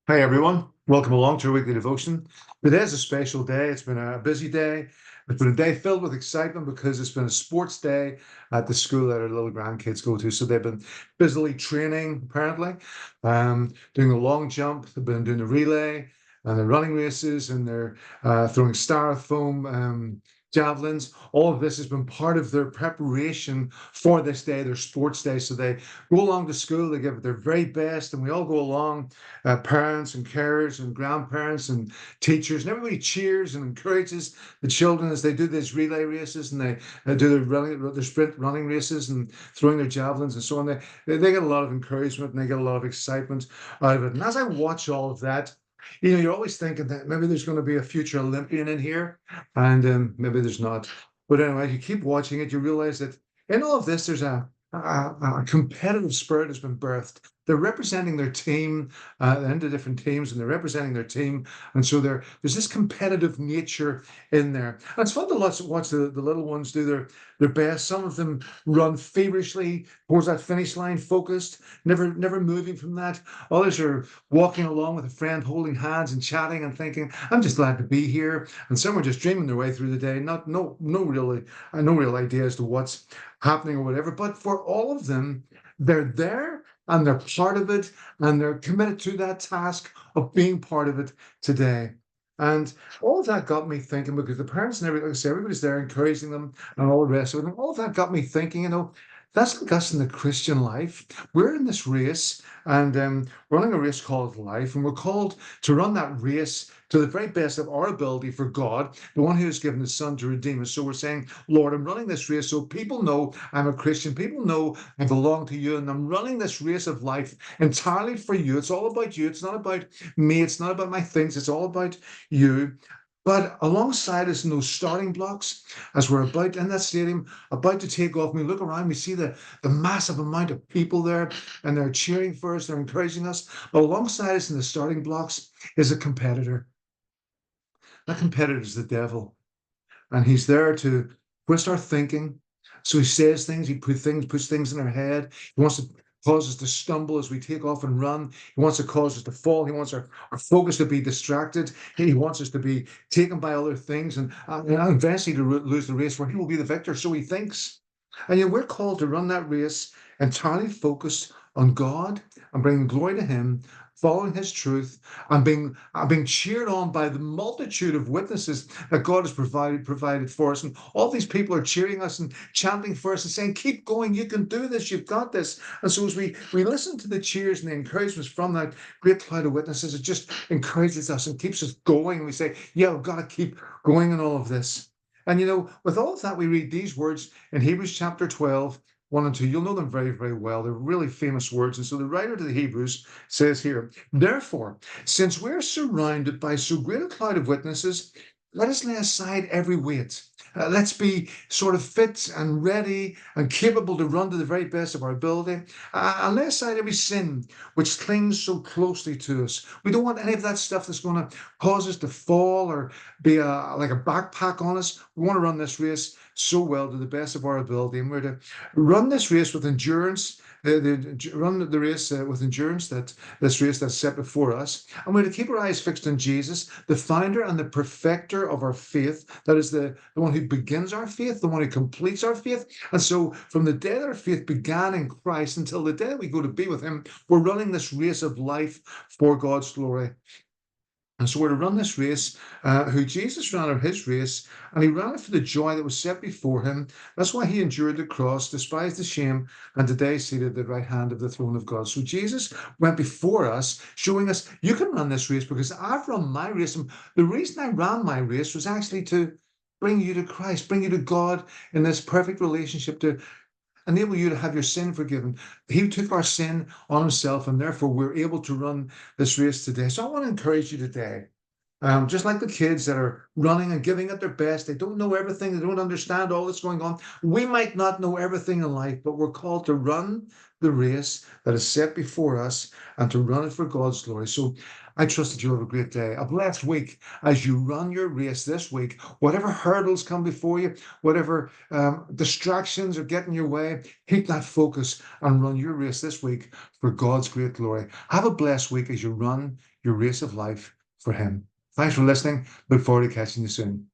Hi, everyone. Welcome along to our weekly devotion. Today is a special day. It's been a busy day. It's been a day filled with excitement because it's been a sports day at the school that our little grandkids go to. So they've been busily training, apparently, doing the long jump. They've been doing the relay and the running races, and they're throwing styrofoam javelins. All of this has been part of their preparation for this day, their sports day. So they go along to school, they give it their very best, and we all go along, parents and carers and grandparents and teachers, and everybody cheers and encourages the children as they do these relay races, and they do their sprint running races and throwing their javelins and so on. They get a lot of encouragement and they get a lot of excitement out of it. And as I watch all of that, you're always thinking that maybe there's going to be a future Olympian in here, and maybe there's not. But anyway, you keep watching it, you realize that in all of this, there's a competitive spirit has been birthed. They're representing their team into different teams, and they're representing their team, and so there's this competitive nature in there. And it's fun to watch the little ones do their best. Some of them run feverishly towards that finish line, focused, never moving from that. Others are walking along with a friend, holding hands and chatting and thinking, "I'm just glad to be here." And some are just dreaming their way through the day, not no real idea as to what's happening or whatever. But for all of them, they're there and they're part of it, and they're committed to that task of being part of it today. And all of that got me thinking, because the parents and everybody, like I say, everybody's there encouraging them and all the rest of it. And all of that got me thinking, that's like us in the Christian life. We're in this race, and running a race called life, and we're called to run that race to the very best of our ability for God, the one who has given his son to redeem us. So we're saying, Lord, I'm running this race so people know I'm a Christian. People know I belong to you, and I'm running this race of life entirely for you. It's all about you. It's not about me. It's not about my things. It's all about you. But alongside us in those starting blocks, as we're about in that stadium, about to take off, we look around, we see the massive amount of people there, and they're cheering for us, they're encouraging us. But alongside us in the starting blocks is a competitor. That competitor is the devil, and he's there to twist our thinking. So he says things, puts things in our head. He wants to cause us to stumble as we take off and run. He wants to cause us to fall. He wants our focus to be distracted. He wants us to be taken by other things, and eventually to lose the race where he will be the victor. So he thinks. And yet we're called to run that race entirely focused on God and bringing glory to him, following his truth, and being cheered on by the multitude of witnesses that God has provided for us. And all these people are cheering us and chanting for us and saying, "Keep going, you can do this, you've got this." And so as we listen to the cheers and the encouragements from that great cloud of witnesses, it just encourages us and keeps us going. And we say, "Yeah, we've got to keep going in all of this." And with all of that, we read these words in Hebrews chapter 12, 1 and 2. You'll know them very, very well. They're really famous words. And so the writer to the Hebrews says here, "Therefore, since we're surrounded by so great a cloud of witnesses, let us lay aside every weight. Let's be sort of fit and ready and capable to run to the very best of our ability, and lay aside every sin which clings so closely to us. We don't want any of that stuff that's going to cause us to fall or be like a backpack on us. We want to run this race so well to the best of our ability, and we're to run this race with endurance. Run the race with endurance, that this race that's set before us, and we're to keep our eyes fixed on Jesus, the founder and the perfecter of our faith. That is the one who begins our faith, the one who completes our faith. And so from the day that our faith began in Christ until the day that we go to be with him, we're running this race of life for God's glory. And so we're to run this race, who Jesus ran his race, and he ran it for the joy that was set before him. That's why he endured the cross, despised the shame, and today is seated at the right hand of the throne of God. So Jesus went before us, showing us, you can run this race because I've run my race. And the reason I ran my race was actually to bring you to Christ, bring you to God in this perfect relationship, to enable you to have your sin forgiven. He took our sin on himself, and therefore we're able to run this race today. So I want to encourage you today. Just like the kids that are running and giving it their best, they don't know everything, they don't understand all that's going on. We might not know everything in life, but we're called to run the race that is set before us and to run it for God's glory. So I trust that you have a great day, a blessed week as you run your race this week. Whatever hurdles come before you, whatever distractions are getting your way, keep that focus and run your race this week for God's great glory. Have a blessed week as you run your race of life for Him. Thanks for listening. Look forward to catching you soon.